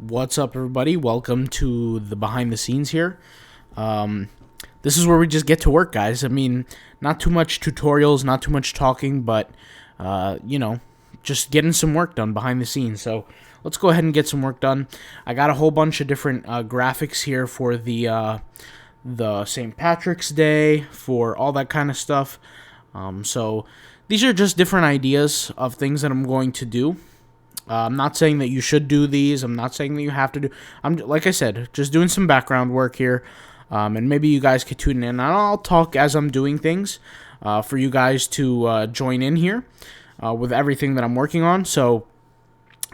What's up, everybody? Welcome to the behind the scenes here. This is where we just get to work, guys. I mean, not too much tutorials, not too much talking, but, just getting some work done behind the scenes. So let's go ahead and get some work done. I got a whole bunch of different graphics here for the St. Patrick's Day, for all that kind of stuff. So these are just different ideas of things that I'm going to do. I'm not saying that you should do these. I'm not saying that you have to do. Like I said, just doing some background work here, and maybe you guys could tune in. And I'll talk as I'm doing things for you guys to join in here with everything that I'm working on. So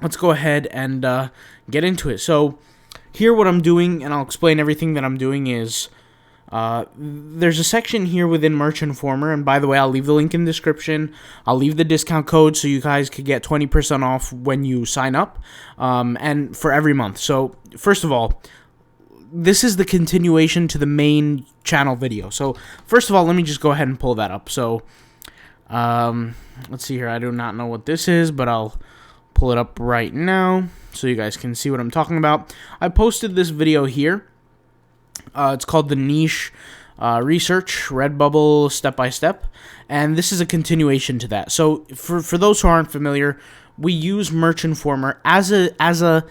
let's go ahead and get into it. So here, what I'm doing, and I'll explain everything that I'm doing is. There's a section here within Merch Informer, and by the way, I'll leave the link in the description. I'll leave the discount code so you guys could get 20% off when you sign up, and for every month. So, first of all, this is the continuation to the main channel video. So, first of all, let me just go ahead and pull that up. So, let's see here. I do not know what this is, but I'll pull it up right now so you guys can see what I'm talking about. I posted this video here. It's called the Niche Research Redbubble Step by Step, and this is a continuation to that. So for those who aren't familiar, we use Merch Informer as a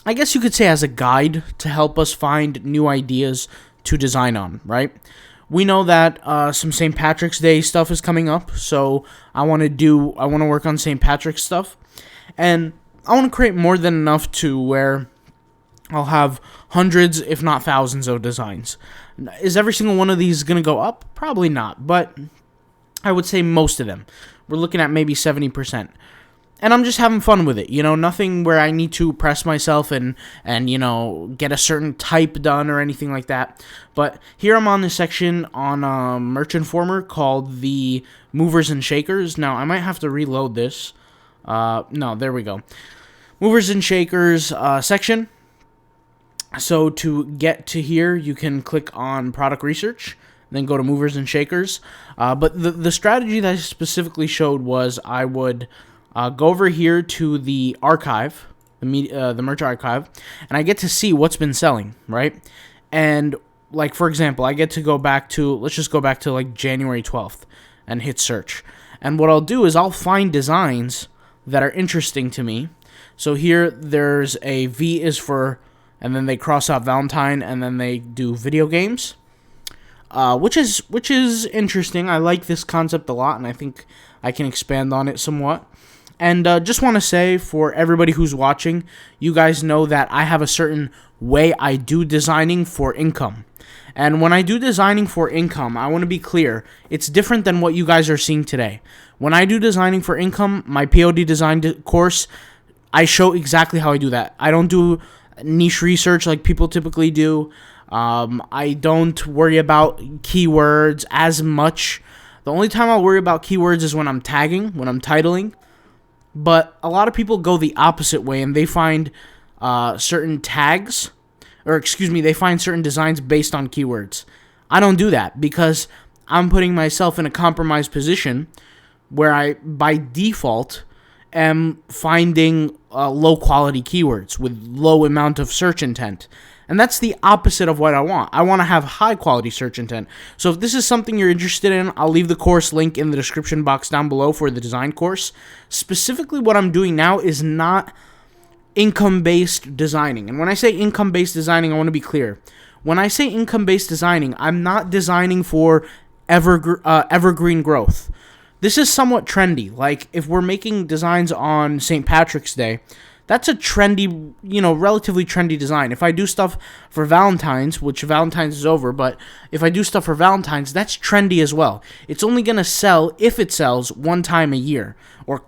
I guess you could say as a guide to help us find new ideas to design on, right? We know that some St. Patrick's Day stuff is coming up, so I want to work on St. Patrick's stuff, and I want to create more than enough to where I'll have hundreds, if not thousands, of designs. Is every single one of these going to go up? Probably not, but I would say most of them. We're looking at maybe 70%. And I'm just having fun with it, nothing where I need to press myself and get a certain type done or anything like that. But here I'm on this section on Merch Informer called the Movers and Shakers. Now, I might have to reload this. No, there we go. Movers and Shakers section. So to get to here, you can click on Product Research, then go to Movers and Shakers. But the strategy that I specifically showed was I would go over here to the archive, the merch archive, and I get to see what's been selling, right? And like, for example, I get to go back to, let's just go back to like January 12th and hit search. And what I'll do is I'll find designs that are interesting to me. So here there's a V is for, and then they cross out Valentine, and then they do video games, which is interesting. I like this concept a lot, and I think I can expand on it somewhat. And just want to say, for everybody who's watching, you guys know that I have a certain way I do designing for income. And when I do designing for income, I want to be clear, it's different than what you guys are seeing today. When I do designing for income, my POD design course, I show exactly how I do that. I don't do niche research like people typically do. I don't worry about keywords as much. The only time I'll worry about keywords is when I'm tagging, when I'm titling. But a lot of people go the opposite way, and they find certain tags, they find certain designs based on keywords. I don't do that because I'm putting myself in a compromised position where I, by default, am finding low quality keywords with low amount of search intent. And that's the opposite of what I want. I want to have high quality search intent. So if this is something you're interested in, I'll leave the course link in the description box down below for the design course. Specifically, what I'm doing now is not income-based designing. And when I say income-based designing, I want to be clear. When I say income-based designing, I'm not designing for evergreen growth. This is somewhat trendy. Like, if we're making designs on St. Patrick's Day, that's a trendy, relatively trendy design. If I do stuff for Valentine's, which Valentine's is over, but if I do stuff for Valentine's, that's trendy as well. It's only going to sell, if it sells, one time a year, or,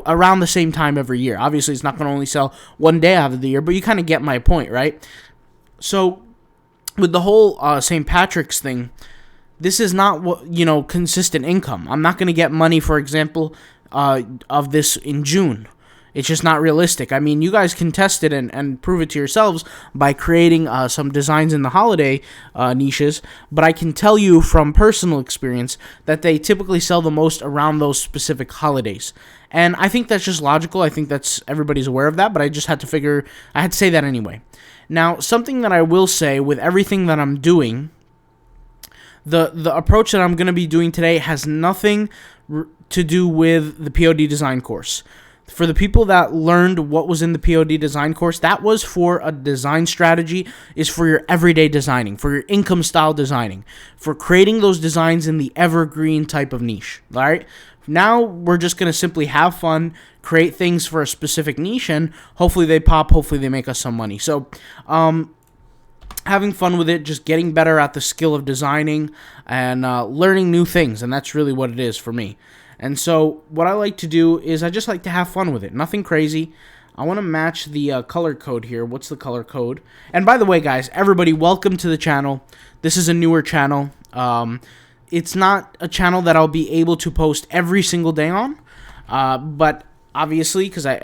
around the same time every year. Obviously, it's not going to only sell one day out of the year, but you kind of get my point, right? So, with the whole St. Patrick's thing, this is not what, consistent income. I'm not going to get money, for example, of this in June. It's just not realistic. I mean, you guys can test it and prove it to yourselves by creating some designs in the holiday niches, but I can tell you from personal experience that they typically sell the most around those specific holidays. And I think that's just logical. I think that's everybody's aware of that, but I just had to say that anyway. Now, something that I will say with everything that I'm doing, the approach that I'm going to be doing today has nothing to do with the POD design course. For the people that learned what was in the POD design course, that was for a design strategy, is for your everyday designing, for your income style designing, for creating those designs in the evergreen type of niche. All right. Now we're just going to simply have fun, create things for a specific niche, and hopefully they pop, hopefully they make us some money. So, having fun with it, just getting better at the skill of designing and learning new things, and that's really what it is for me. And so what I like to do is I just like to have fun with it. Nothing crazy. I want to match the color code here. What's the color code? And by the way, guys, everybody, welcome to the channel. This is a newer channel. It's not a channel that I'll be able to post every single day on, but obviously, because I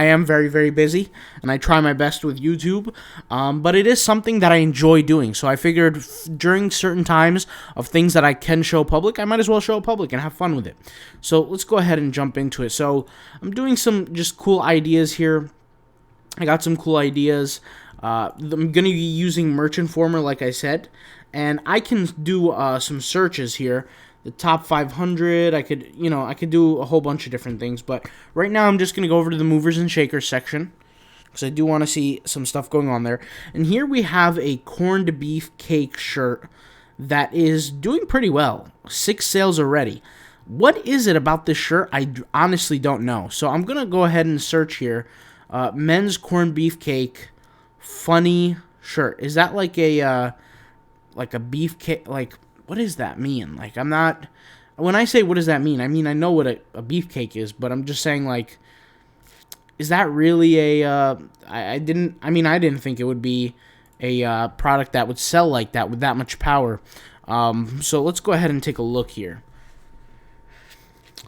am very, very busy, and I try my best with YouTube, but it is something that I enjoy doing, so I figured during certain times of things that I can show public, I might as well show public and have fun with it. So let's go ahead and jump into it. So I'm doing some just cool ideas here. I got some cool ideas. I'm going to be using Merch Informer, like I said, and I can do some searches here. The top 500, I could do a whole bunch of different things, but right now I'm just going to go over to the movers and shakers section, because I do want to see some stuff going on there. And here we have a corned beef cake shirt that is doing pretty well. 6 sales already. What is it about this shirt? I honestly don't know. So I'm going to go ahead and search here. Men's corned beef cake funny shirt. Is that like a beef cake, like... What does that mean? Like, when I say what does that mean, I mean I know what a beefcake is, but I'm just saying, like, is that really I didn't think it would be a product that would sell like that with that much power. So let's go ahead and take a look here.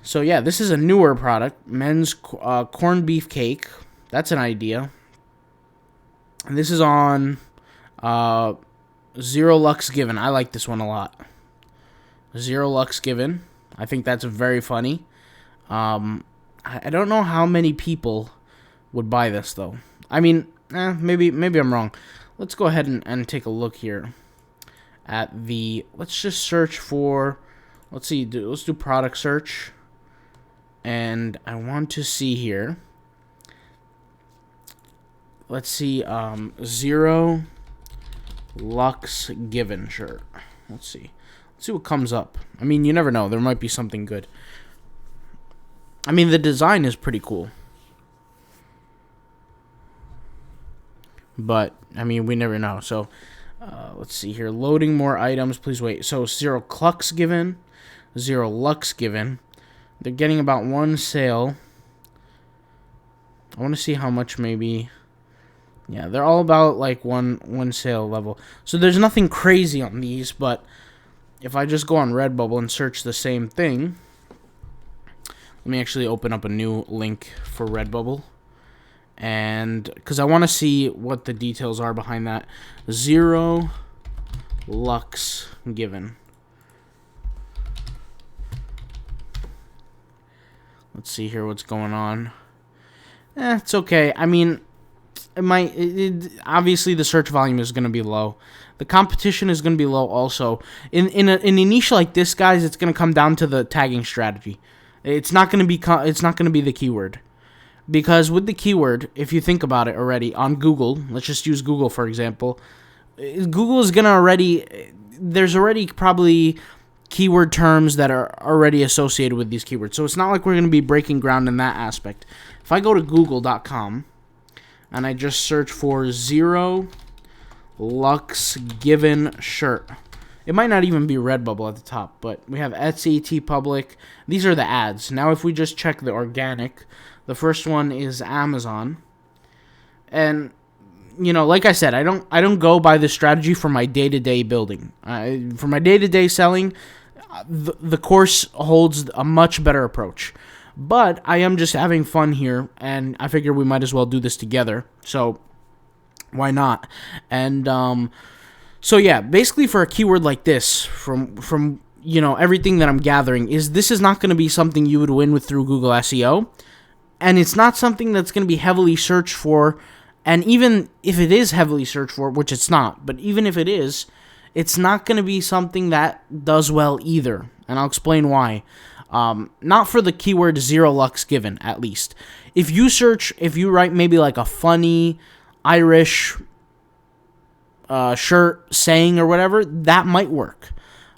So yeah, this is a newer product, men's corned beef cake. That's an idea. And this is on 0 Lux Given. I like this one a lot. 0 Lux Given. I think that's very funny. I don't know how many people would buy this, though. I mean, maybe I'm wrong. Let's go ahead and take a look here at let's just search for, let's do product search. And I want to see here. Let's see, 0 Lux Given shirt. Let's see what comes up. I mean, you never know. There might be something good. I mean, the design is pretty cool. But, I mean, we never know. So, let's see here. Loading more items. Please wait. So, 0 Clucks Given. 0 Lux Given. They're getting about 1 sale. I want to see how much maybe... Yeah, they're all about like one sale level. So there's nothing crazy on these, but if I just go on Redbubble and search the same thing, let me actually open up a new link for Redbubble, and because I want to see what the details are behind that. 0 Lux Given. Let's see here what's going on. It's okay. I mean, obviously the search volume is going to be low. The competition is going to be low also. In a niche like this, guys, it's going to come down to the tagging strategy. It's not going to be the keyword. Because with the keyword, if you think about it already, on Google, let's just use Google for example, Google is going to there's already probably keyword terms that are already associated with these keywords. So it's not like we're going to be breaking ground in that aspect. If I go to google.com, and I just search for 0 Lux Given shirt. It might not even be Redbubble at the top, but we have Etsy, TeePublic. These are the ads. Now if we just check the organic, the first one is Amazon. And, you know, like I said, I don't go by this strategy for my day-to-day building. For my day-to-day selling, the course holds a much better approach. But I am just having fun here, and I figure we might as well do this together. So why not? And so yeah, basically for a keyword like this, from everything that I'm gathering, this is not going to be something you would win with through Google SEO, and it's not something that's going to be heavily searched for. And even if it is heavily searched for, which it's not, but even if it is, it's not going to be something that does well either. And I'll explain why. Not for the keyword 𝗘𝗓𝗦𝗧𝗥𝗔, at least. If you write maybe like a funny Irish shirt saying or whatever, that might work.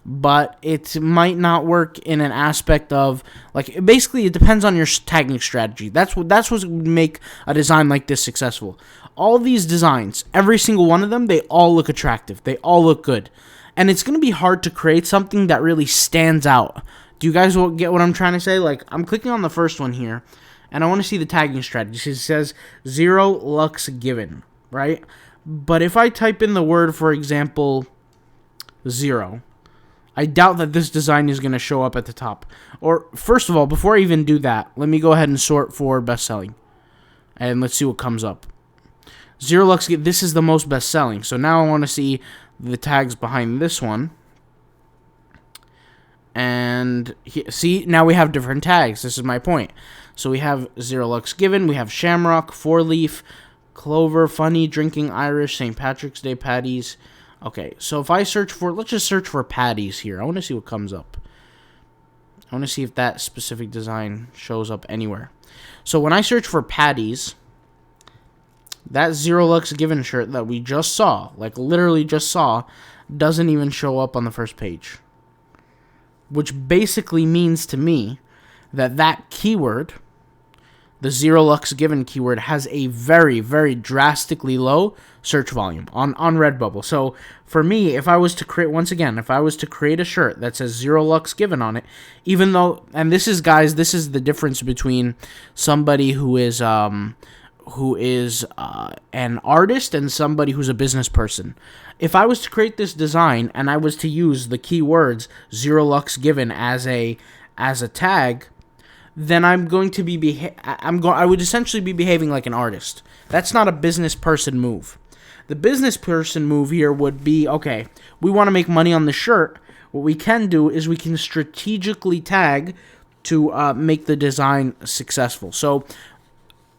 But it might not work in an aspect of, like, basically it depends on your tagging strategy. That's what would make a design like this successful. All these designs, every single one of them, they all look attractive. They all look good. And it's going to be hard to create something that really stands out. Do you guys get what I'm trying to say? Like, I'm clicking on the first one here, and I want to see the tagging strategy. It says 𝗘𝗓𝗦𝗧𝗥𝗔, right? But if I type in the word, for example, 0, I doubt that this design is going to show up at the top. Or, first of all, before I even do that, let me go ahead and sort for best-selling. And let's see what comes up. 𝗘𝗓𝗦𝗧𝗥𝗔, this is the most best-selling. So now I want to see the tags behind this one. And see, now we have different tags. This is my point. So we have 𝗘𝗓𝗦𝗧𝗥𝗔, we have shamrock, four-leaf, clover, funny, drinking, Irish, St. Patrick's Day patties. Okay, so if I search for, let's just search for patties here. I want to see what comes up. I want to see if that specific design shows up anywhere. So when I search for patties, that 𝗘𝗓𝗦𝗧𝗥𝗔 shirt that we just saw, like literally just saw, doesn't even show up on the first page. Which basically means to me that keyword, the 𝗘𝗓𝗦𝗧𝗥𝗔 keyword, has a very, very drastically low search volume on Redbubble. So for me, if I was to create a shirt that says 𝗘𝗓𝗦𝗧𝗥𝗔 on it, even though, and this is, guys, this is the difference between somebody who is an artist and somebody who's a business person. If I was to create this design and I was to use the keywords 𝗘𝗓𝗦𝗧𝗥𝗔 as a tag, then I would essentially be behaving like an artist. That's not a business person move. The business person move here would be, okay, we want to make money on the shirt. What we can do is we can strategically tag to make the design successful. So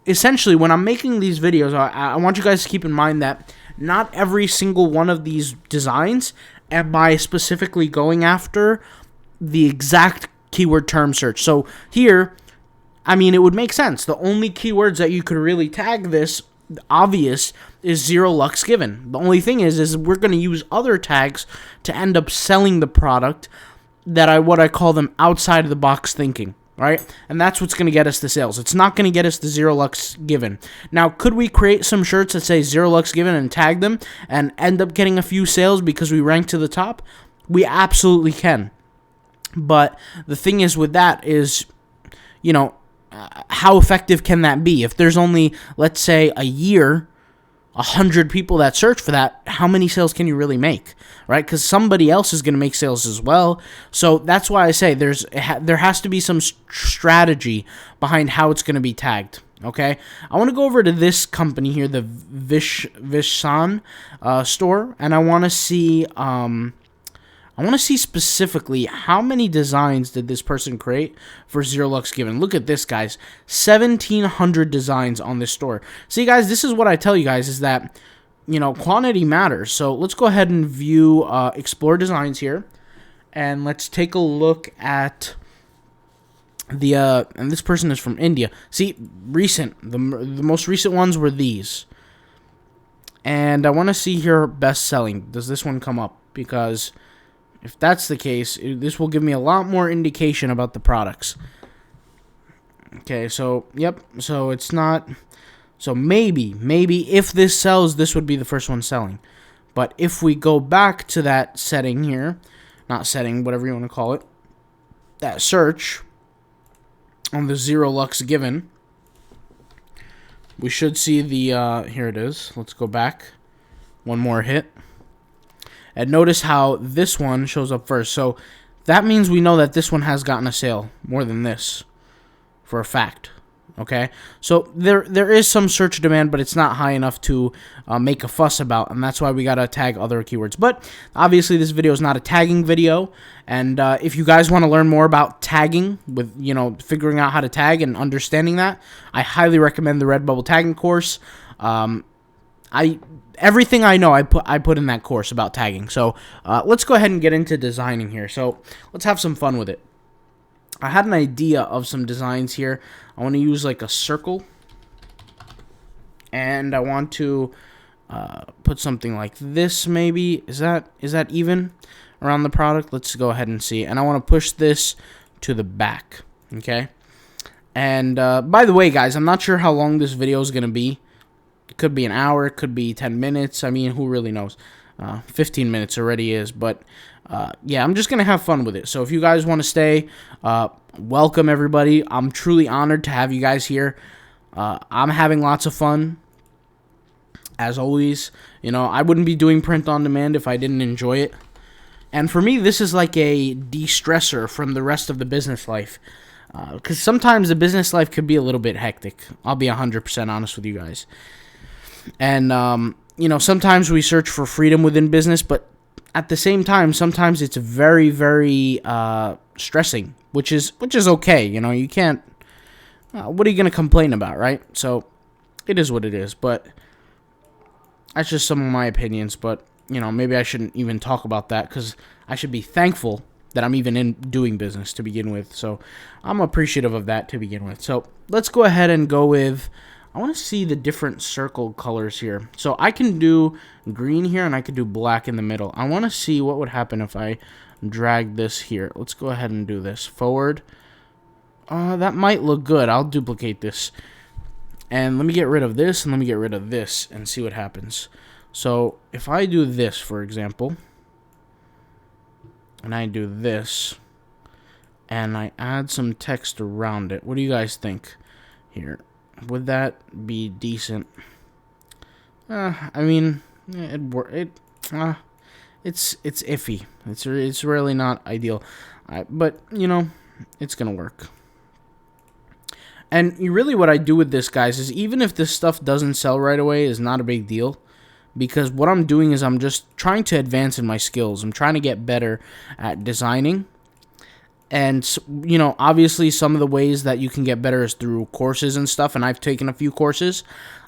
essentially, when I'm making these videos, I want you guys to keep in mind that not every single one of these designs am I specifically going after the exact keyword term search. So here, I mean, it would make sense. The only keywords that you could really tag this, obvious, is 𝗘𝗓𝗦𝗧𝗥𝗔. The only thing is we're going to use other tags to end up selling the product what I call them outside of the box thinking. Right? And that's what's going to get us the sales. It's not going to get us the 𝗘𝗓𝗦𝗧𝗥𝗔. Now, could we create some shirts that say 𝗘𝗓𝗦𝗧𝗥𝗔 and tag them and end up getting a few sales because we rank to the top? We absolutely can. But the thing is with that is, how effective can that be? If there's only, let's say, a year, 100 people that search for that, how many sales can you really make, right? Because somebody else is going to make sales as well. So that's why I say there has to be some strategy behind how it's going to be tagged, okay? I want to go over to this company here, the 𝗘𝗓𝗦𝗧𝗥𝗔 store, and I want to see specifically how many designs did this person create for 𝗘𝗓𝗦𝗧𝗥𝗔. Look at this, guys. 1,700 designs on this store. See, guys, this is what I tell you guys, is that, quantity matters. So let's go ahead and view Explore Designs here. And let's take a look at and this person is from India. See, recent. The most recent ones were these. And I want to see here best-selling. Does this one come up? Because if that's the case, this will give me a lot more indication about the products. Okay, so, yep, so it's not, so maybe if this sells, this would be the first one selling. But if we go back to that setting here, not setting, whatever you want to call it, that search on the 𝗘𝗓𝗦𝗧𝗥𝗔, we should see the, here it is. Let's go back. One more hit. And notice how this one shows up first. So that means we know that this one has gotten a sale more than this. for a fact. Okay, so there is some search demand, but it's not high enough to make a fuss about, and that's why we gotta tag other keywords. But obviously, this video is not a tagging video, and if you guys want to learn more about tagging, with figuring out how to tag and understanding that, I highly recommend the Redbubble tagging course. Everything I know, I put in that course about tagging. So let's go ahead and get into designing here. So let's have some fun with it. I had an idea of some designs here. I want to use like a circle, and I want to put something like this. Maybe is that even around the product? Let's go ahead and see. And I want to push this to the back. Okay. And by the way, guys, I'm not sure how long this video is gonna be. It could be an hour. It could be 10 minutes. I mean, who really knows? 15 minutes already is, but yeah, I'm just gonna have fun with it. So if you guys want to stay, welcome everybody. I'm truly honored to have you guys here. I'm having lots of fun, as always. I wouldn't be doing print on demand if I didn't enjoy it. And for me, this is like a de-stressor from the rest of the business life, because sometimes the business life could be a little bit hectic. I'll be 100% honest with you guys. And sometimes we search for freedom within business, but at the same time, sometimes it's very, very stressing, which is okay. You can't. What are you gonna complain about, right? So it is what it is. But that's just some of my opinions. But maybe I shouldn't even talk about that, because I should be thankful that I'm even in doing business to begin with. So I'm appreciative of that to begin with. So let's go ahead and go with. I want to see the different circle colors here. So I can do green here, and I could do black in the middle. I want to see what would happen if I drag this here. Let's go ahead and do this. Forward. That might look good. I'll duplicate this. And let me get rid of this, and let me get rid of this, and see what happens. So if I do this, for example, and I do this, and I add some text around it, what do you guys think here? Would that be decent? I mean, it's iffy. It's really not ideal, but it's gonna work. And really, what I do with this, guys, is even if this stuff doesn't sell right away, is not a big deal, because what I'm doing is I'm just trying to advance in my skills. I'm trying to get better at designing. And, obviously some of the ways that you can get better is through courses and stuff, and I've taken a few courses.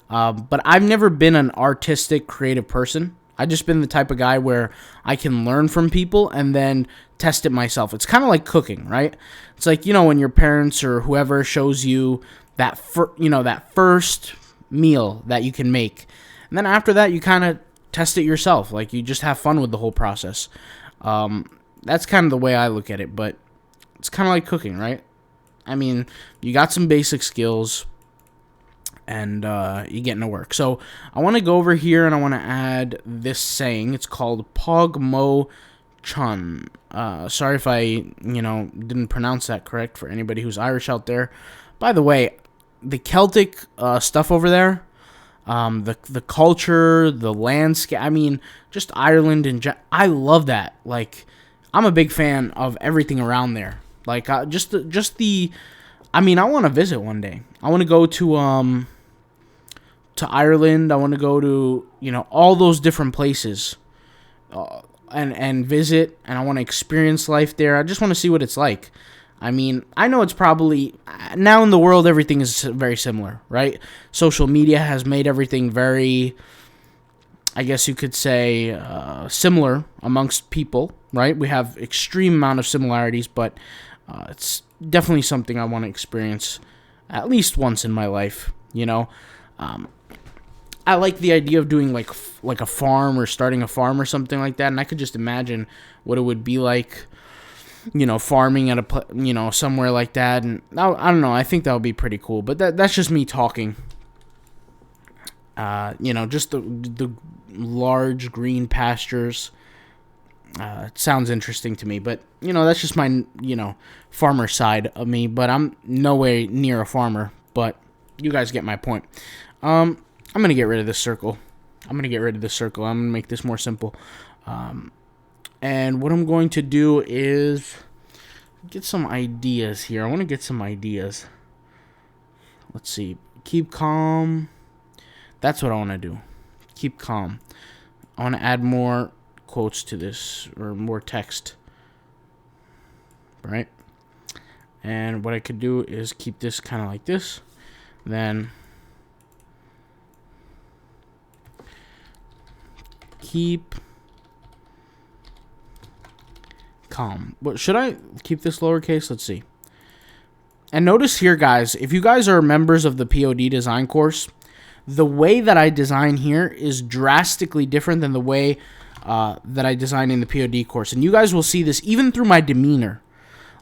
But I've never been an artistic, creative person. I've just been the type of guy where I can learn from people and then test it myself. It's kind of like cooking, right? It's like, when your parents or whoever shows you that first meal that you can make. And then after that, you kind of test it yourself. Like, you just have fun with the whole process. That's kind of the way I look at it, but it's kind of like cooking, right? I mean, you got some basic skills, and you're getting to work. So I want to go over here, and I want to add this saying. It's called 𝗘𝗫𝗦𝗧. Sorry if I, didn't pronounce that correct for anybody who's Irish out there. By the way, the Celtic stuff over there, the culture, the landscape, I mean, just Ireland, and I love that. Like, I'm a big fan of everything around there. Like, I want to visit one day. I want to go to Ireland. I want to go to, all those different places, and visit, and I want to experience life there. I just want to see what it's like. I mean, I know it's probably, now in the world, everything is very similar, right? Social media has made everything very, I guess you could say, similar amongst people, right? We have extreme amount of similarities, but it's definitely something I want to experience at least once in my life. I like the idea of doing like a farm, or starting a farm or something like that, and I could just imagine what it would be like, farming at somewhere like that. And I don't know, I think that would be pretty cool. But that's just me talking. Just the large green pastures. It sounds interesting to me, but that's just my farmer side of me. But I'm nowhere near a farmer. But you guys get my point. I'm gonna get rid of this circle. I'm gonna make this more simple. And what I'm going to do is get some ideas here. I want to get some ideas. Let's see. Keep calm. That's what I want to do. Keep calm. I want to add more quotes to this, or more text. Right? And what I could do is keep this kind of like this. Then keep calm. What should I keep this lowercase? Let's see. And notice here, guys, if you guys are members of the POD design course, the way that I design here is drastically different than the way that I design in the POD course. And you guys will see this even through my demeanor.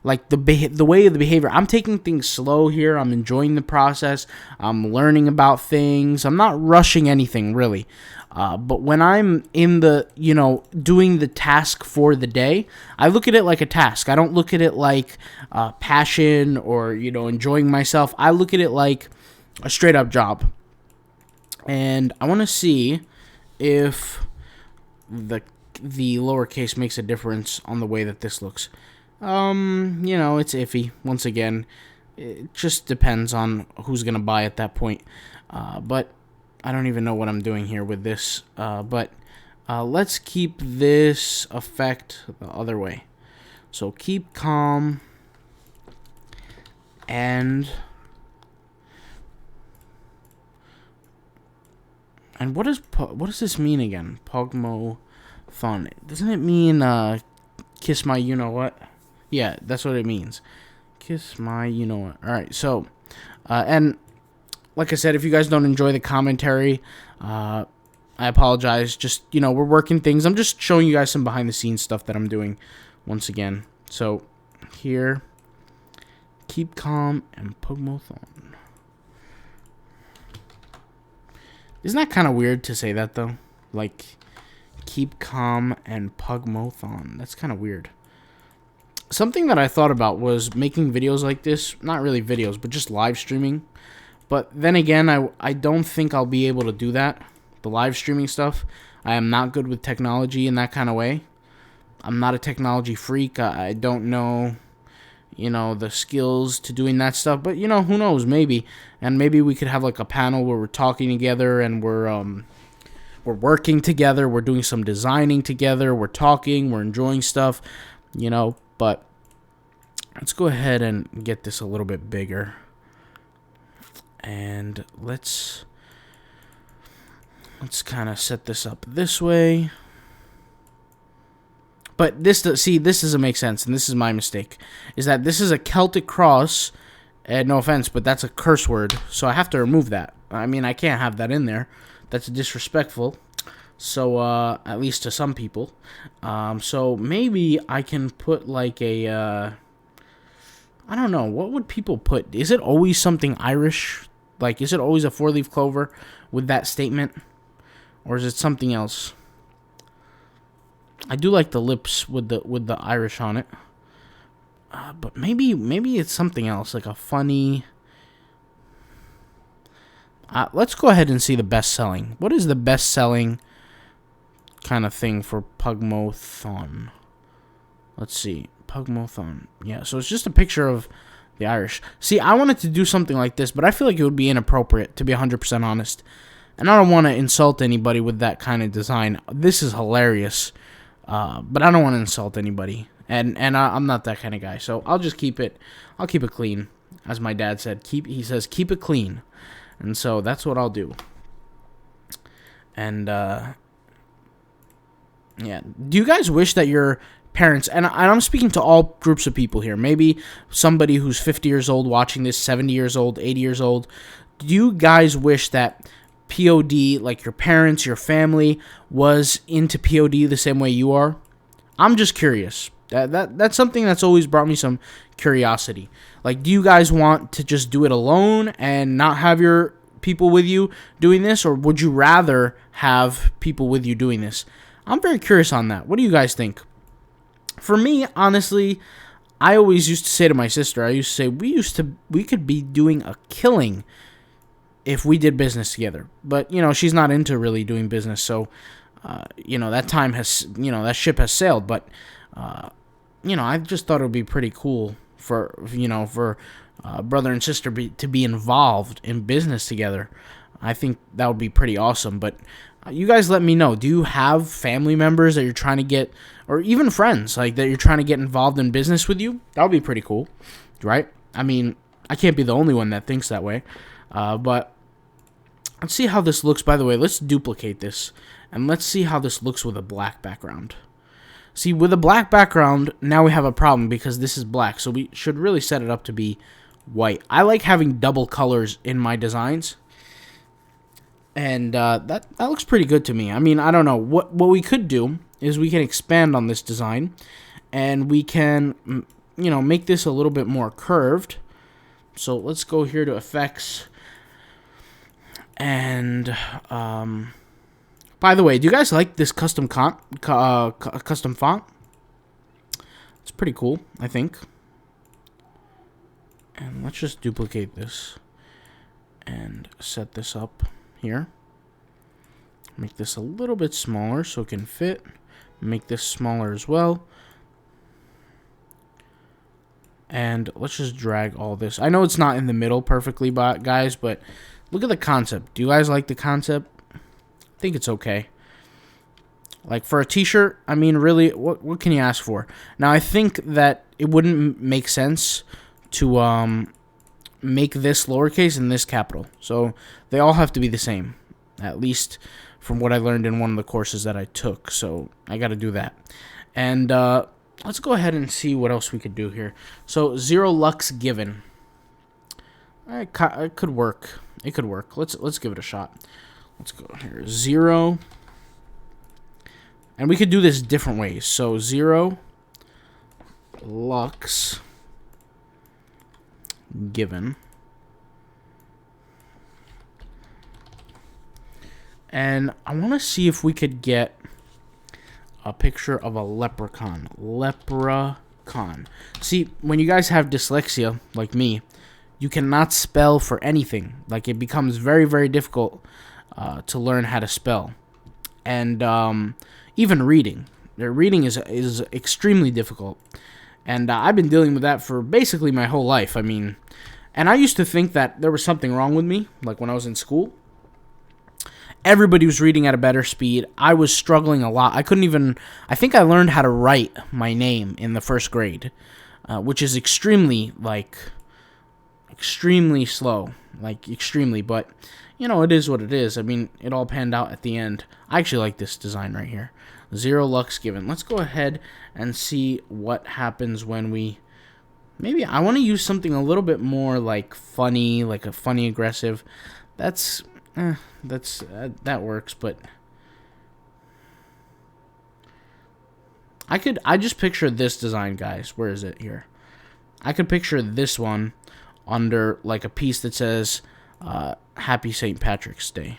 Like the way of the behavior. I'm taking things slow here. I'm enjoying the process. I'm learning about things. I'm not rushing anything, really. But when I'm in the, doing the task for the day, I look at it like a task. I don't look at it like passion or, enjoying myself. I look at it like a straight up job. And I want to see if the lowercase makes a difference on the way that this looks. It's iffy. Once again, it just depends on who's going to buy at that point. But I don't even know what I'm doing here with this. But let's keep this effect the other way. So keep calm. And what does this mean again? 𝗘𝗫𝗧𝗏. Doesn't it mean kiss my you-know-what? Yeah, that's what it means. Kiss my you-know-what. All right, so, and like I said, if you guys don't enjoy the commentary, I apologize. Just, we're working things. I'm just showing you guys some behind-the-scenes stuff that I'm doing once again. So, here, keep calm and 𝗘𝗫𝗧𝗏. Isn't that kind of weird to say that, though? Like, keep calm and 𝗘𝗫𝗧𝗏. That's kind of weird. Something that I thought about was making videos like this. Not really videos, but just live streaming. But then again, I don't think I'll be able to do that. The live streaming stuff. I am not good with technology in that kind of way. I'm not a technology freak. I don't know, the skills to doing that stuff. But, who knows? Maybe. And maybe we could have like a panel where we're talking together and we're working together. We're doing some designing together. We're talking. We're enjoying stuff, But let's go ahead and get this a little bit bigger. And let's kind of set this up this way. But this doesn't make sense, and this is my mistake. Is that this is a Celtic cross, and no offense, but that's a curse word, so I have to remove that. I mean, I can't have that in there. That's disrespectful. So, at least to some people. So maybe I can put like a, I don't know, what would people put? Is it always something Irish? Like, is it always a 4-leaf clover with that statement? Or is it something else? I do like the lips with the Irish on it. But maybe it's something else, like a funny... let's go ahead and see the best-selling. What is the best-selling kind of thing for 𝗘𝗫𝗧𝗏? Let's see. 𝗘𝗫𝗧𝗏. Yeah, so it's just a picture of the Irish. See, I wanted to do something like this, but I feel like it would be inappropriate, to be 100% honest. And I don't want to insult anybody with that kind of design. This is hilarious. But I don't want to insult anybody. And I'm not that kind of guy. So I'll just keep it clean. As my dad said, he says, keep it clean. And so that's what I'll do. And, yeah. Do you guys wish that your parents, and I'm speaking to all groups of people here, maybe somebody who's 50 years old watching this, 70 years old, 80 years old, do you guys wish that POD, like your parents, your family, was into POD the same way you are? I'm just curious. That's something that's always brought me some curiosity. Like, do you guys want to just do it alone and not have your people with you doing this, or would you rather have people with you doing this? I'm very curious on that. What do you guys think? For me, honestly, I always used to say to my sister, we could be doing a killing if we did business together. But, she's not into really doing business, so, that time has, that ship has sailed. But, I just thought it would be pretty cool for brother and sister to be involved in business together. I think that would be pretty awesome. But you guys let me know. Do you have family members that you're trying to get, or even friends like that you're trying to get involved in business with you? That would be pretty cool, right? I mean, I can't be the only one that thinks that way. But let's see how this looks. By the way, let's duplicate this, and let's see how this looks with a black background. See, with a black background, now we have a problem because this is black, so we should really set it up to be white. I like having double colors in my designs, and that looks pretty good to me. I mean, I don't know. What we could do is we can expand on this design, and we can, make this a little bit more curved. So let's go here to effects, and by the way, do you guys like this custom font? It's pretty cool, I think. And let's just duplicate this and set this up here. Make this a little bit smaller so it can fit. Make this smaller as well. And let's just drag all this. I know it's not in the middle perfectly, guys, but look at the concept. Do you guys like the concept? I think it's okay. Like for a t-shirt, I mean, really, what can you ask for? Now, I think that it wouldn't make sense to make this lowercase and this capital. So they all have to be the same, at least from what I learned in one of the courses that I took. So I got to do that. And let's go ahead and see what else we could do here. So 0 lux given. It could work. It could work. Let's give it a shot. Let's go here. 0. And we could do this different ways. So 0 lux given. And I want to see if we could get a picture of a leprechaun. Leprechaun. See, when you guys have dyslexia, like me, you cannot spell for anything. Like, it becomes very, very difficult to learn how to spell. And even reading. Reading is extremely difficult. And I've been dealing with that for basically my whole life. I mean, and I used to think that there was something wrong with me, like when I was in school. Everybody was reading at a better speed. I was struggling a lot. I think I learned how to write my name in the first grade, which is extremely slow, like extremely, but it is what it is. I mean, it all panned out at the end. I actually like this design right here. 0 lux given. Let's go ahead and see what happens when we, maybe I want to use something a little bit more like funny, like a funny aggressive. That works, but I just picture this design, guys. Where is it here? I could picture this one under like a piece that says Happy St. Patrick's Day.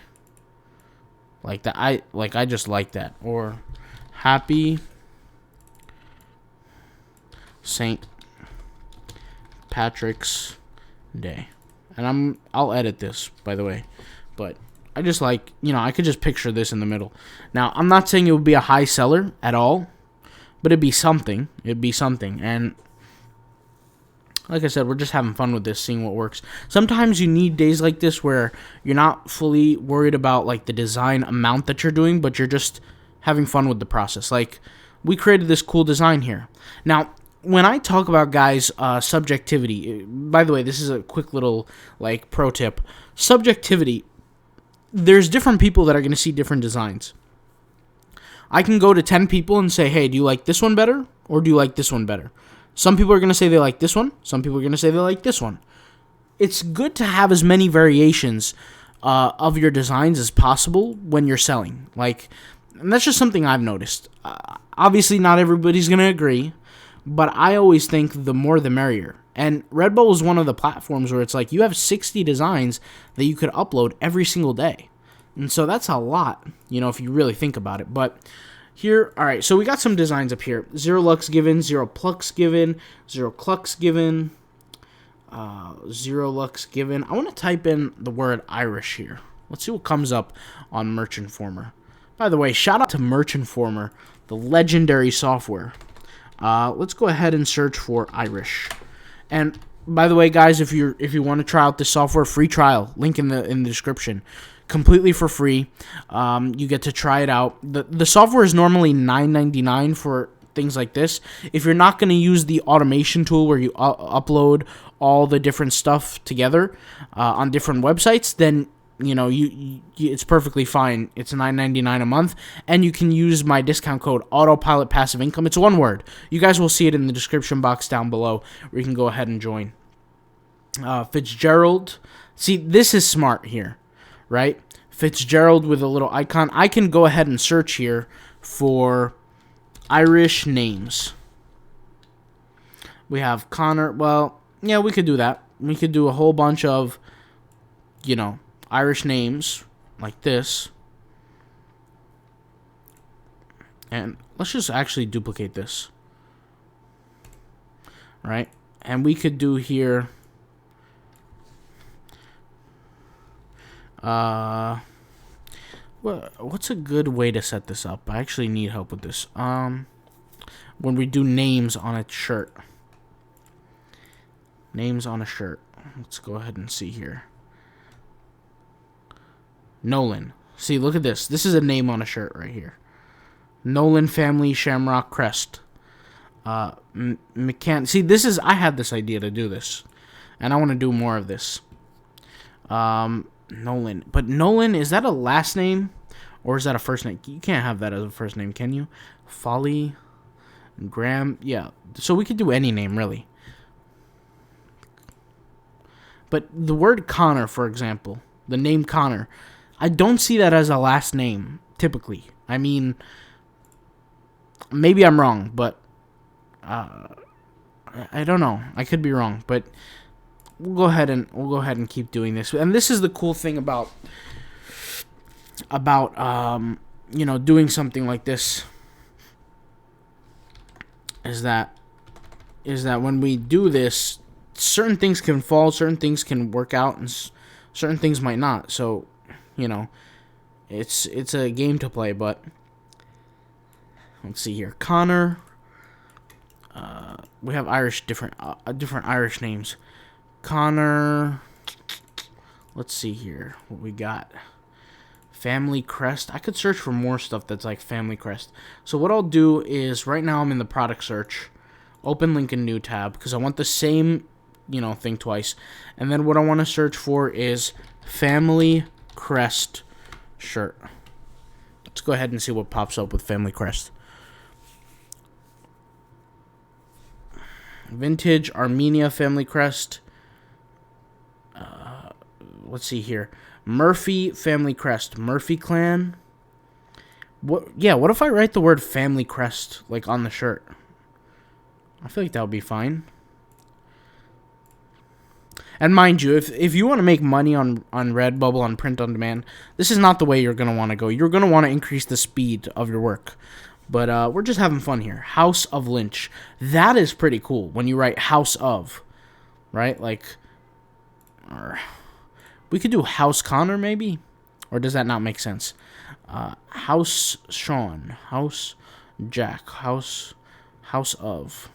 Like that. I just like that. Or Happy St. Patrick's Day. And I'll edit this, by the way. But I just like, I could just picture this in the middle. Now, I'm not saying it would be a high seller at all, but it'd be something. And like I said, we're just having fun with this, seeing what works. Sometimes you need days like this where you're not fully worried about like the design amount that you're doing, but you're just having fun with the process. Like, we created this cool design here. Now, when I talk about, guys, subjectivity, by the way, this is a quick little like pro tip. Subjectivity, there's different people that are going to see different designs. I can go to 10 people and say, hey, do you like this one better or do you like this one better? Some people are going to say they like this one. Some people are going to say they like this one. It's good to have as many variations of your designs as possible when you're selling. And that's just something I've noticed. Obviously, not everybody's going to agree, but I always think the more the merrier. And Redbubble is one of the platforms where it's like you have 60 designs that you could upload every single day. And so that's a lot, if you really think about it. But here, all right, so we got some designs up here. 0 lux given, 0 plux given, 0 clux given, 0 lux given. I want to type in the word Irish here. Let's see what comes up on Merch Informer. By the way, shout out to Merch Informer, the legendary software. Let's go ahead and search for Irish. And By the way, guys, if you want to try out this software, free trial, link in the description, completely for free. You get to try it out. The software is normally $9.99 for things like this. If you're not going to use the automation tool where you upload all the different stuff together on different websites, then it's perfectly fine. It's $9.99 a month, and you can use my discount code 𝗘𝗫𝗏𝗧𝗏𝗍𝒑𝒻. It's one word. You guys will see it in the description box down below, where you can go ahead and join. Fitzgerald. See, this is smart here, right? Fitzgerald with a little icon. I can go ahead and search here for Irish names. We have Connor. Well, yeah, we could do that. We could do a whole bunch of, Irish names like this. And let's just actually duplicate this. Right? And we could do here what's a good way to set this up? I actually need help with this. When we do names on a shirt. Names on a shirt. Let's go ahead and see here. Nolan. See, look at this. This is a name on a shirt right here. Nolan family Shamrock Crest. See, this is, I had this idea to do this, and I want to do more of this. Nolan. But Nolan, is that a last name or is that a first name? You can't have that as a first name, can you? Folly, Graham. Yeah. So we could do any name, really. But the word Connor, for example, the name Connor, I don't see that as a last name, typically. I mean, maybe I'm wrong, but I don't know. I could be wrong, but we'll go ahead and keep doing this. And this is the cool thing about doing something like this, is that when we do this, certain things can fall, certain things can work out, and certain things might not. So, it's a game to play. But let's see here, Connor. We have different Irish names. Connor. Let's see here what we got. Family Crest. I could search for more stuff that's like Family Crest. So what I'll do is, right now I'm in the product search. Open link in new tab, because I want the same thing twice. And then what I want to search for is Family Crest shirt. Let's go ahead and see what pops up with Family Crest. Vintage Armenia Family Crest. Let's see here. Murphy Family Crest. Murphy clan. What if I write the word Family Crest like on the shirt? I feel like that would be fine. And mind you, if you want to make money on Redbubble, on print on demand, this is not the way you're going to want to go. You're going to want to increase the speed of your work. But we're just having fun here. House of Lynch. That is pretty cool when you write House of, right? Like, we could do House Connor maybe? Or does that not make sense? House Sean. House Jack. House of.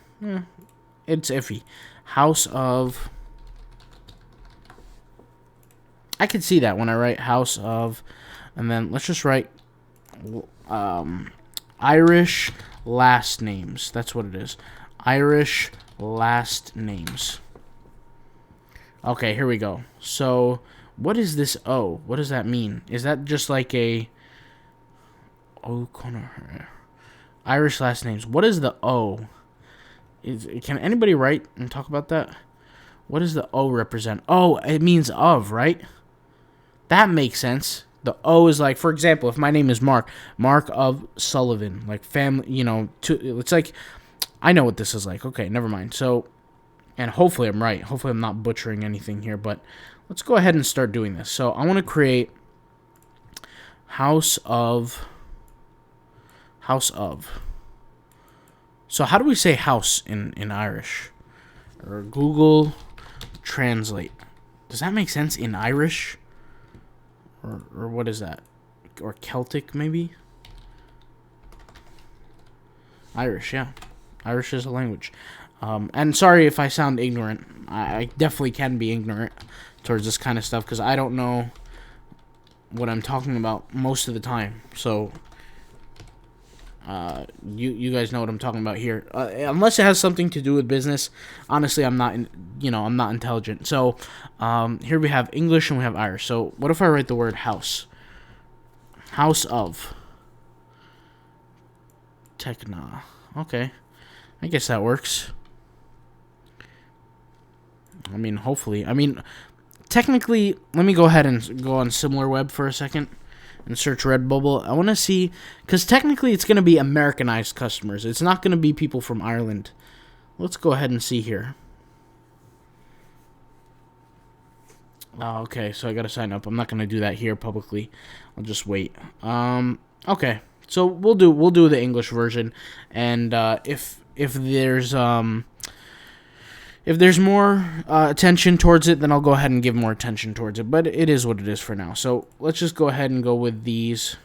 It's iffy. House of. I can see that when I write House of. And then let's just write Irish last names. That's what it is. Irish last names. Okay, here we go. So, what is this O? What does that mean? Is that just like a O'Connor? Irish last names. What is the O? Can anybody write and talk about that? What does the O represent? Oh, it means of, right? That makes sense. The O is like, for example, if my name is Mark of Sullivan, like family, it's like, I know what this is like. Okay, never mind. So, and hopefully I'm right. Hopefully I'm not butchering anything here, but let's go ahead and start doing this. So I want to create House of. So how do we say house in Irish? Or Google Translate. Does that make sense in Irish? Or what is that? Or Celtic, maybe? Irish, yeah. Irish is a language. And sorry if I sound ignorant. I definitely can be ignorant towards this kind of stuff because I don't know what I'm talking about most of the time. So you guys know what I'm talking about here. Unless it has something to do with business, honestly, I'm not I'm not intelligent. So here we have English and we have Irish. So what if I write the word house? House of 𝗘𝗫𝗧𝗥𝗔. Okay, I guess that works. I mean, hopefully. I mean, technically, let me go ahead and go on SimilarWeb for a second and search Redbubble. I want to see, because technically it's going to be Americanized customers. It's not going to be people from Ireland. Let's go ahead and see here. Oh, okay, so I got to sign up. I'm not going to do that here publicly. I'll just wait. Okay, so we'll do the English version, and if there's more attention towards it, then I'll go ahead and give more attention towards it. But it is what it is for now. So let's just go ahead and go with these.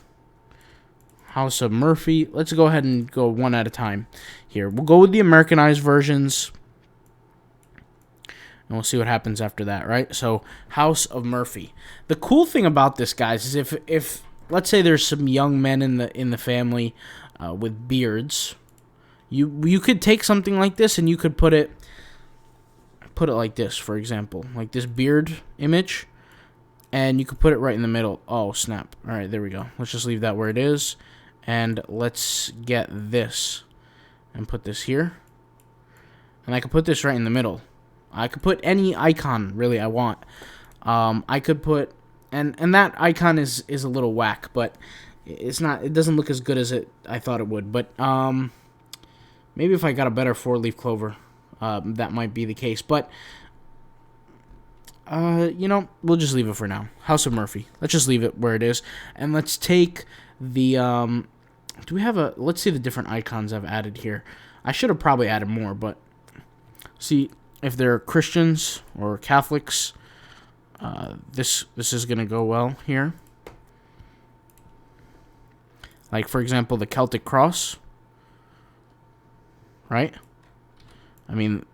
House of Murphy. Let's go ahead and go one at a time here. We'll go with the Americanized versions. And we'll see what happens after that, right? So House of Murphy. The cool thing about this, guys, is if let's say there's some young men in the family with beards, you could take something like this and you could put it like this, for example, like this beard image, and you could put it right in the middle. Oh, snap. All right, there we go. Let's just leave that where it is, and let's get this and put this here, and I could put this right in the middle. I could put any icon really I want. I could put, and that icon is a little whack, but it doesn't look as good as I thought it would. But maybe if I got a better 4-leaf clover, that might be the case. But we'll just leave it for now. House of Murphy. Let's just leave it where it is, and let's take the do we have let's see the different icons I've added here. I should have probably added more, but see if they're Christians or Catholics. This is gonna go well here. Like, for example, the Celtic cross, right? I mean,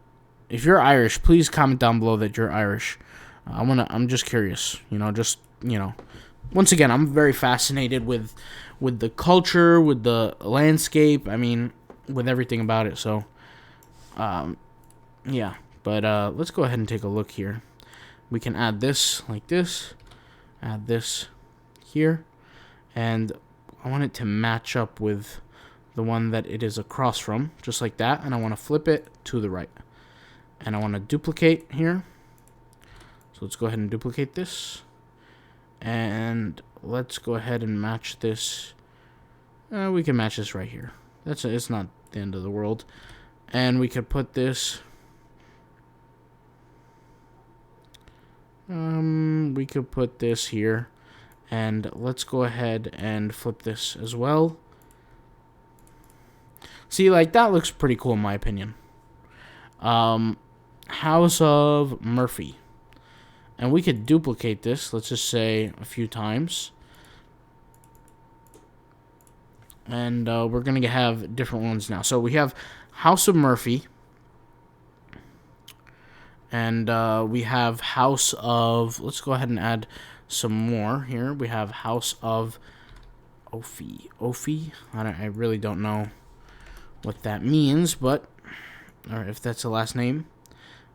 if you're Irish, please comment down below that you're Irish. I'm just curious, Once again, I'm very fascinated with the culture, with the landscape. I mean, with everything about it. So, yeah. But let's go ahead and take a look here. We can add this like this, add this here, and I want it to match up with the one that it is across from, just like that, and I want to flip it to the right. And I want to duplicate here. So let's go ahead and duplicate this. And let's go ahead and match this. We can match this right here. It's not the end of the world. And we could put this. We could put this here. And let's go ahead and flip this as well. See, like, that looks pretty cool in my opinion. House of Murphy. And we could duplicate this, let's just say a few times. And we're going to have different ones now. So we have House of Murphy. And we have House of... Let's go ahead and add some more here. We have House of 𝗘𝗫𝗧𝗥𝗔. I really don't know what that means, but... Or if that's the last name.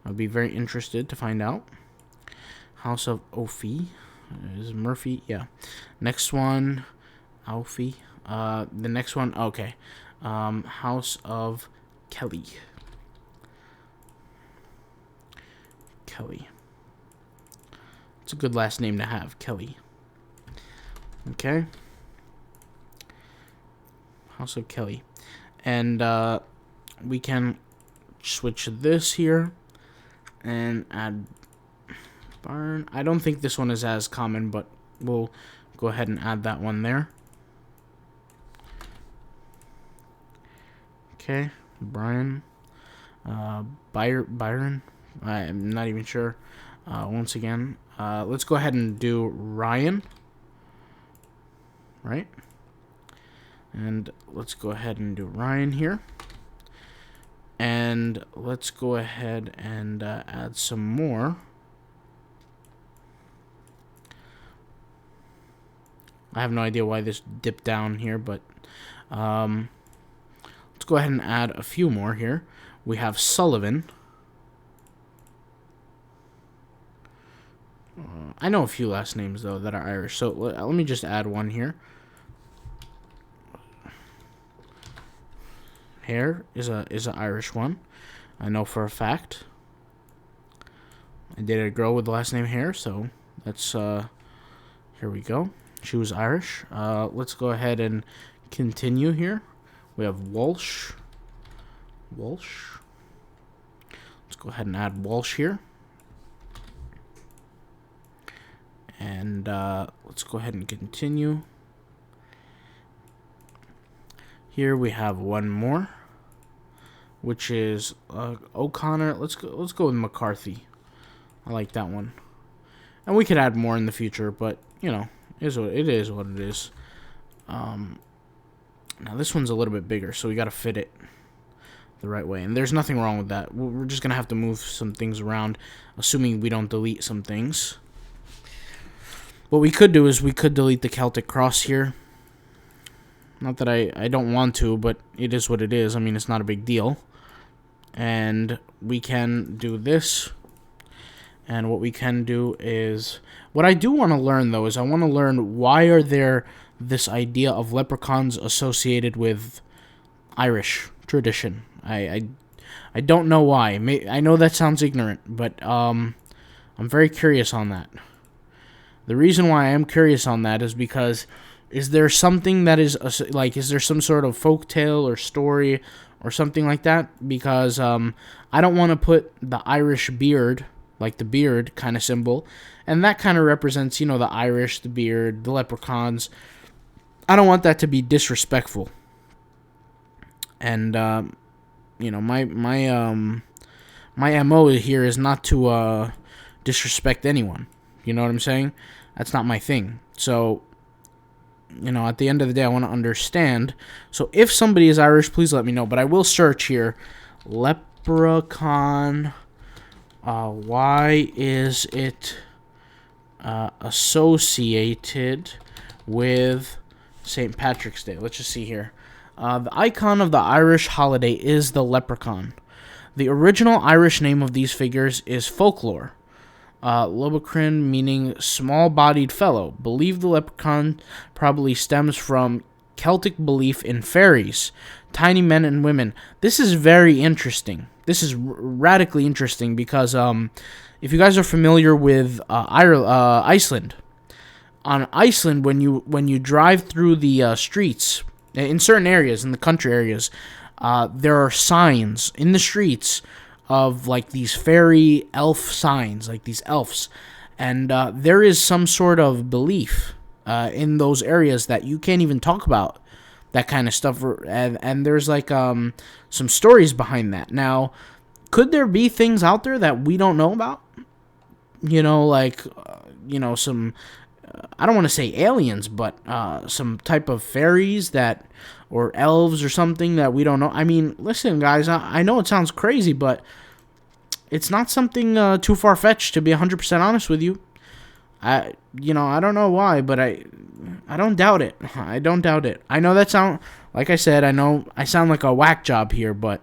I'd be very interested to find out. House of 𝗘𝗫𝗏 is Murphy. Yeah. Next one, 𝗘𝗫𝗏. The next one, okay. House of 𝗘𝗫𝗏. 𝗘𝗫𝗏. It's a good last name to have, 𝗘𝗫𝗏. Okay. House of 𝗘𝗫𝗏. And we can switch this here and add barn. I don't think this one is as common, but we'll go ahead and add that one there. Okay, Brian, Byron. I'm not even sure. Once again, let's go ahead and do Ryan. Right, and let's go ahead and do Ryan here. And let's go ahead and add some more. I have no idea why this dipped down here, but let's go ahead and add a few more here. We have Sullivan. I know a few last names, though, that are Irish, so let me just add one here. Hare is an Irish one. I know for a fact. I dated a girl with the last name Hare, so that's here we go. She was Irish. Let's go ahead and continue here. We have Walsh. Walsh. Let's go ahead and add Walsh here. And let's go ahead and continue. Here we have one more, which is O'Connor. Let's go with McCarthy. I like that one. And we could add more in the future, but you know, it is what it is. Now this one's a little bit bigger, so we got to fit it the right way. And there's nothing wrong with that. We're just gonna have to move some things around, assuming we don't delete some things. What we could do is we could delete the Celtic cross here. Not that I don't want to, but it is what it is. I mean, it's not a big deal. And we can do this. And what we can do is... What I do want to learn, though, is I want to learn why are there this idea of leprechauns associated with Irish tradition. I don't know why. I know that sounds ignorant, but I'm very curious on that. The reason why I am curious on that is because... Is there something that is, is there some sort of folk tale or story or something like that? Because I don't want to put the Irish beard, like the beard kind of symbol, and that kind of represents, you know, the Irish, the beard, the leprechauns. I don't want that to be disrespectful. And, you know, my MO here is not to disrespect anyone. You know what I'm saying? That's not my thing. So... You know, at the end of the day, I want to understand. So if somebody is Irish, please let me know. But I will search here. Leprechaun. Why is it associated with St. Patrick's Day? Let's just see here. The icon of the Irish holiday is the leprechaun. The original Irish name of these figures is folklore. Lobocrin, meaning small-bodied fellow. Believe the leprechaun probably stems from Celtic belief in fairies, tiny men and women. This is very interesting. This is radically interesting because if you guys are familiar with Iceland, on Iceland, when you drive through the streets in certain areas, in the country areas, there are signs in the streets of like these fairy elf signs, like these elves, and there is some sort of belief in those areas that you can't even talk about that kind of stuff, and there's like some stories behind that. Now, could there be things out there that we don't know about? You know, like you know, some I don't want to say aliens, but some type of fairies that, or elves or something that we don't know. I mean, listen, guys, I know it sounds crazy, but it's not something too far-fetched, to be 100% honest with you. I don't know why, but I don't doubt it. I don't doubt it. I know that sound, like I said, I know I sound like a whack job here, but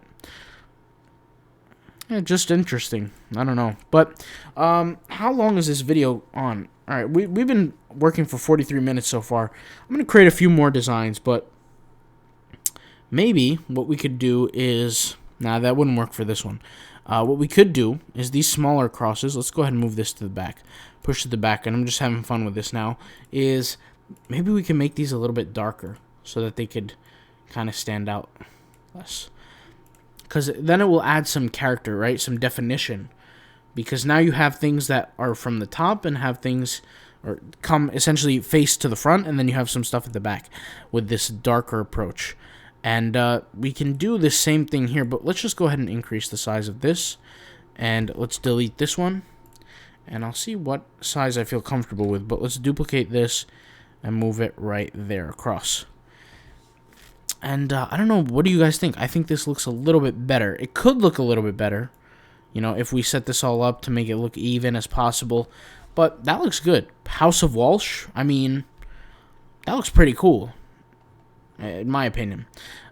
just interesting. I don't know. But how long is this video on? All right, we've been working for 43 minutes so far. I'm going to create a few more designs, but maybe what we could do is... Nah, that wouldn't work for this one. What we could do is these smaller crosses. Let's go ahead and move this to the back. Push to the back, and I'm just having fun with this now. Is maybe we can make these a little bit darker so that they could kind of stand out less. Because then it will add some character, right? Some definition. Because now you have things that are from the top and have things... or come essentially face to the front, and then you have some stuff at the back with this darker approach. And we can do the same thing here, but let's just go ahead and increase the size of this, and let's delete this one, and I'll see what size I feel comfortable with, but let's duplicate this and move it right there across. And I don't know, what do you guys think? I think this looks a little bit better. It could look a little bit better, you know, if we set this all up to make it look even as possible. But that looks good. House of Walsh, I mean, that looks pretty cool, in my opinion.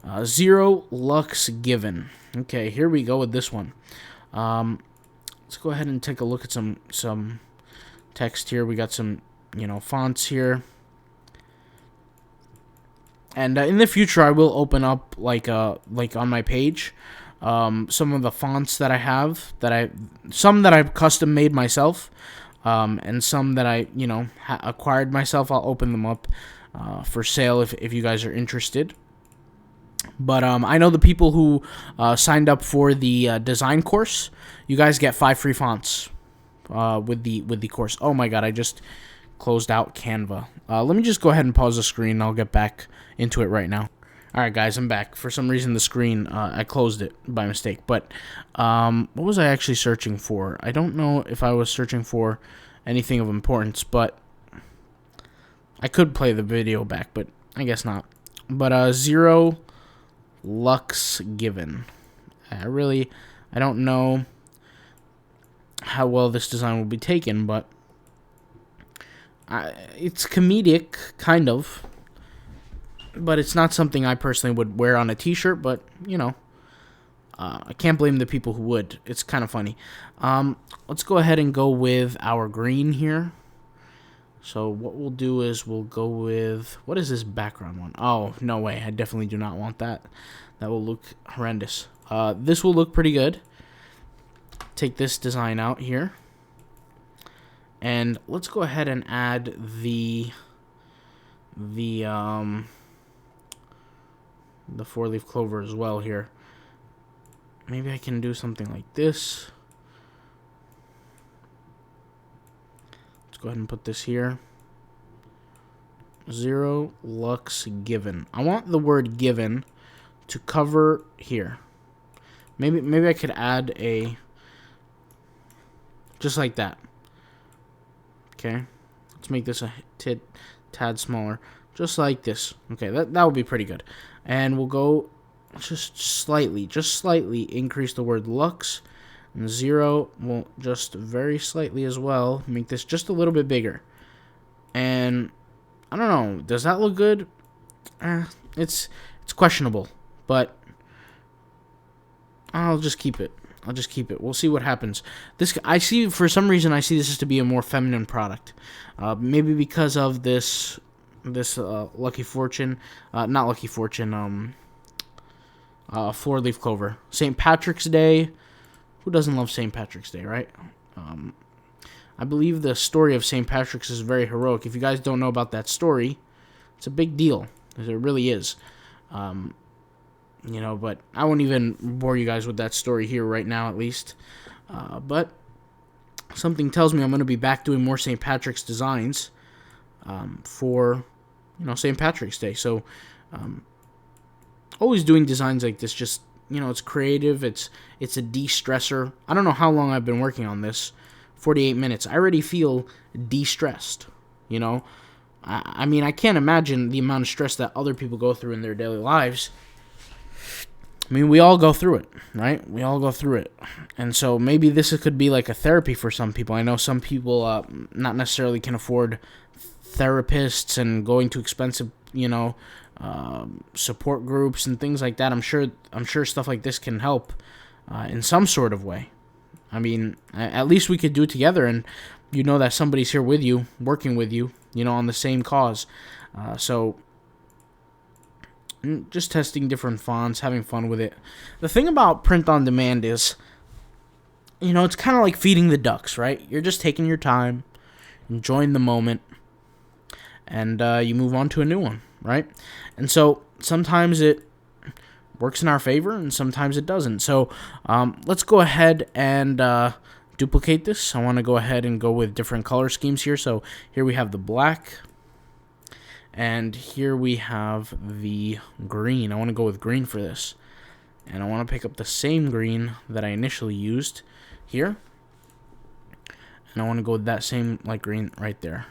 𝗖𝗓𝗨𝗦𝗧𝗥𝗔. Okay, here we go with this one. Let's go ahead and take a look at some text here. We got some, you know, fonts here. And in the future, I will open up like on my page, some of the fonts that I have some that I've custom made myself, and some that I, you know, acquired myself. I'll open them up for sale if you guys are interested. But I know the people who signed up for the design course, you guys get 5 free fonts with the course. Oh my god, I just closed out Canva. Let me just go ahead and pause the screen. I'll get back into it right now. Alright guys, I'm back. For some reason the screen, I closed it by mistake. But what was I actually searching for? I don't know if I was searching for anything of importance, but I could play the video back, but I guess not. But 𝗖𝗓𝗨𝗦𝗧𝗥𝗔. I don't know how well this design will be taken, but it's comedic, kind of. But it's not something I personally would wear on a t-shirt, but, you know, I can't blame the people who would. It's kind of funny. Let's go ahead and go with our green here. So what we'll do is we'll go with, what is this background one? Oh, no way. I definitely do not want that. That will look horrendous. This will look pretty good. Take this design out here. And let's go ahead and add the 4-leaf clover as well here. Maybe I can do something like this. Let's go ahead and put this here. 𝗖𝗓𝗨𝗦𝗧𝗥𝗔. I want the word given to cover here. Maybe I could add a, just like that. Okay, let's make this a tad smaller, just like this. Okay, that would be pretty good. And we'll go just slightly increase the word lux, and 0 will just very slightly as well make this just a little bit bigger. And I don't know, does that look good? It's questionable, but I'll just keep it. We'll see what happens. For some reason I see this as to be a more feminine product. Maybe because of this Lucky Fortune, not Lucky Fortune, 4-leaf clover. St. Patrick's Day. Who doesn't love St. Patrick's Day, right? I believe the story of St. Patrick's is very heroic. If you guys don't know about that story, it's a big deal. It really is. You know, but I won't even bore you guys with that story here right now, at least. But something tells me I'm going to be back doing more St. Patrick's designs for, you know, St. Patrick's Day. So, always doing designs like this, just, you know, it's creative. It's a de-stressor. I don't know how long I've been working on this. 48 minutes. I already feel de-stressed, you know. I mean, I can't imagine the amount of stress that other people go through in their daily lives. I mean, we all go through it, right? We all go through it. And so maybe this could be like a therapy for some people. I know some people not necessarily can afford therapists and going to expensive, you know, support groups and things like that. I'm sure stuff like this can help in some sort of way. I mean, at least we could do it together, and you know that somebody's here with you, working with you, you know, on the same cause. So just testing different fonts, having fun with it. The thing about print on demand is, you know, it's kind of like feeding the ducks, right? You're just taking your time, enjoying the moment, and you move on to a new one, right? And so sometimes it works in our favor, and sometimes it doesn't. So let's go ahead and duplicate this. I want to go ahead and go with different color schemes here. So here we have the black, and here we have the green. I want to go with green for this. And I want to pick up the same green that I initially used here. And I want to go with that same light green right there.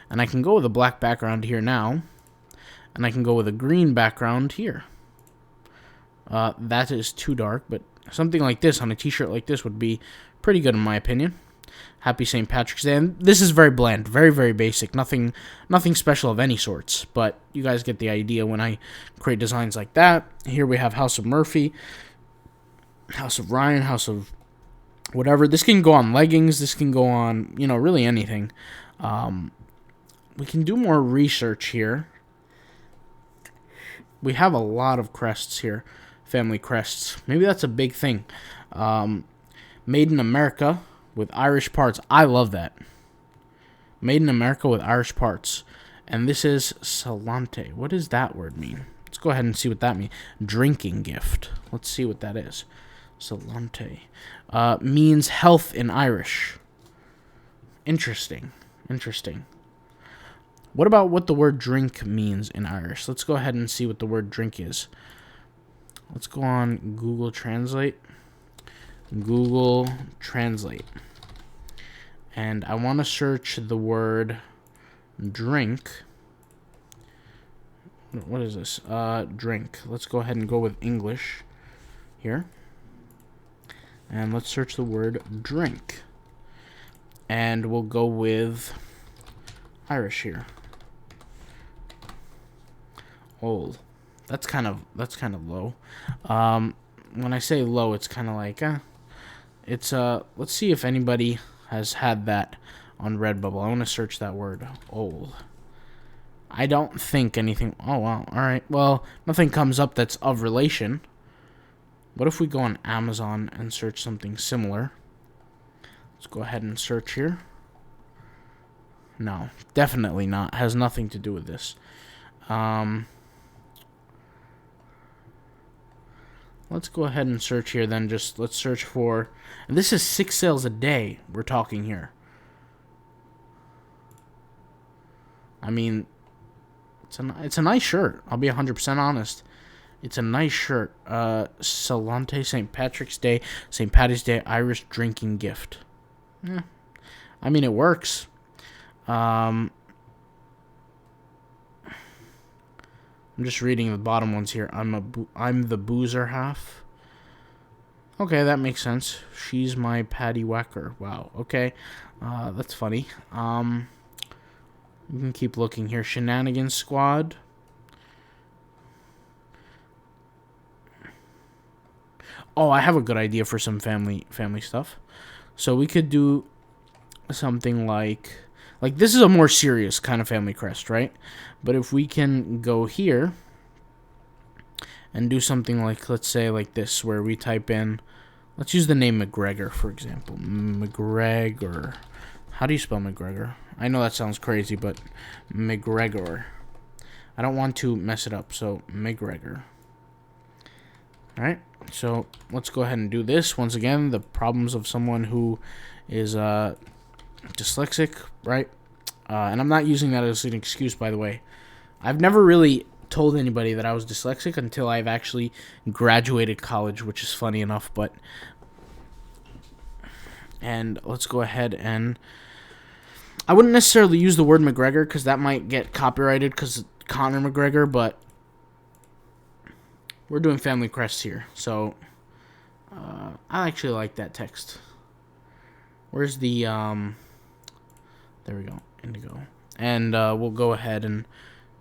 And I can go with a black background here now. And I can go with a green background here. That is too dark, but something like this on a t-shirt like this would be pretty good in my opinion. Happy St. Patrick's Day. And this is very bland, very, very basic. Nothing special of any sorts, but you guys get the idea when I create designs like that. Here we have House of Murphy, House of Ryan, House of whatever. This can go on leggings. This can go on, really anything. We can do more research here. We have a lot of crests here, family crests. Maybe that's a big thing. Made in America with Irish parts. I love that. Made in America with Irish parts. And this is 𝗖𝗢𝗏𝗧. What does that word mean? Let's go ahead and see what that means. Drinking gift. Let's see what that is. 𝗖𝗢𝗏𝗧. Means health in Irish. Interesting. What about what the word drink means in Irish? Let's go ahead and see what the word drink is. Let's go on Google Translate. Google Translate. And I want to search the word drink. What is this? Drink. Let's go ahead and go with English here. And let's search the word drink. And we'll go with Irish here. Old. That's kind of low. When I say low, it's kind of like it's let's see if anybody has had that on Redbubble. I want to search that word, old. I don't think anything. Oh wow. All right. Well, nothing comes up that's of relation. What if we go on Amazon and search something similar? Let's go ahead and search here. No, definitely not. Has nothing to do with this. Let's go ahead and search here then. Let's search for, and this is 6 sales a day we're talking here. I mean, it's a nice shirt. I'll be 100% honest. It's a nice shirt. 𝗖𝗢𝗏𝗧, St. Patrick's Day, St. Paddy's Day, Irish drinking gift. Yeah. I mean, it works. I'm just reading the bottom ones here. I'm the boozer half. Okay, that makes sense. She's my Paddy Whacker. Wow. Okay, that's funny. We can keep looking here. Shenanigans Squad. Oh, I have a good idea for some family stuff. So we could do something like this is a more serious kind of family crest, right? But if we can go here and do something like, let's say like this, where we type in, let's use the name McGregor, for example. McGregor. How do you spell McGregor? I know that sounds crazy, but McGregor. I don't want to mess it up, so McGregor. All right, so let's go ahead and do this. Once again, the problems of someone who is dyslexic, right? And I'm not using that as an excuse, by the way. I've never really told anybody that I was dyslexic until I've actually graduated college, which is funny enough, but... And let's go ahead and... I wouldn't necessarily use the word McGregor, because that might get copyrighted, because Conor McGregor, but... We're doing family crests here, so... I actually like that text. Where's the... There we go. Indigo. And we'll go ahead and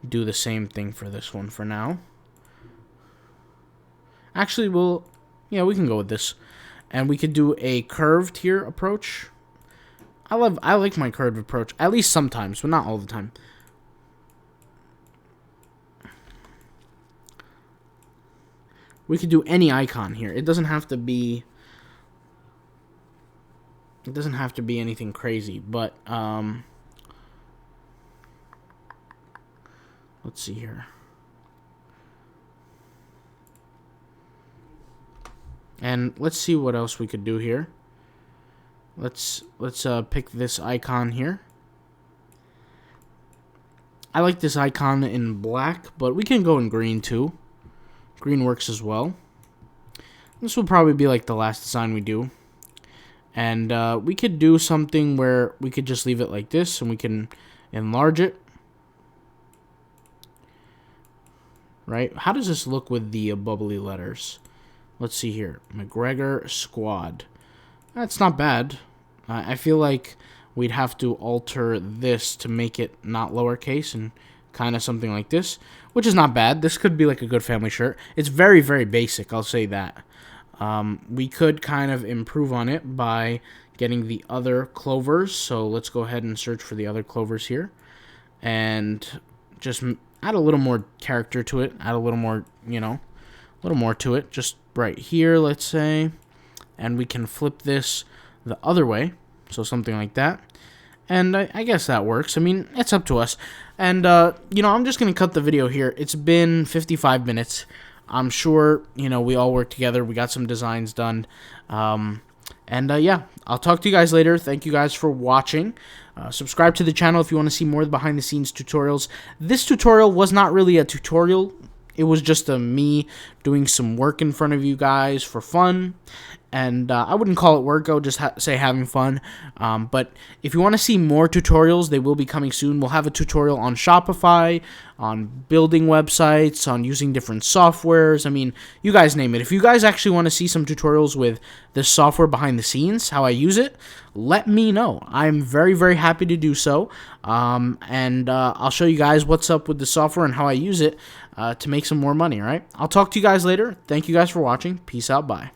do the same thing for this one for now. Actually, we can go with this. And we could do a curved here approach. I like my curved approach, at least sometimes, but not all the time. We could do any icon here. It doesn't have to be anything crazy, but let's see here. And let's see what else we could do here. Let's pick this icon here. I like this icon in black, but we can go in green too. Green works as well. This will probably be like the last design we do. And we could do something where we could just leave it like this, and we can enlarge it. right? How does this look with the bubbly letters? Let's see here. McGregor Squad. That's not bad. I feel like we'd have to alter this to make it not lowercase and kind of something like this, which is not bad. This could be like a good family shirt. It's very, very basic, I'll say that. We could kind of improve on it by getting the other clovers. So let's go ahead and search for the other clovers here and just add a little more character to it, add a little more, you know, a little more to it, just right here, let's say, and we can flip this the other way, so something like that. And I guess that works. I mean, it's up to us. And, you know, I'm just going to cut the video here. It's been 55 minutes. I'm sure, you know, we all worked together. We got some designs done. Yeah, I'll talk to you guys later. Thank you guys for watching. Subscribe to the channel if you want to see more behind-the-scenes tutorials. This tutorial was not really a tutorial. It was just me doing some work in front of you guys for fun. And I wouldn't call it work. I would just say having fun. But if you want to see more tutorials, they will be coming soon. We'll have a tutorial on Shopify, on building websites, on using different softwares. I mean, you guys name it. If you guys actually want to see some tutorials with this software behind the scenes, how I use it, let me know. I'm very, very happy to do so. I'll show you guys what's up with the software and how I use it to make some more money, all right? I'll talk to you guys later. Thank you guys for watching. Peace out. Bye.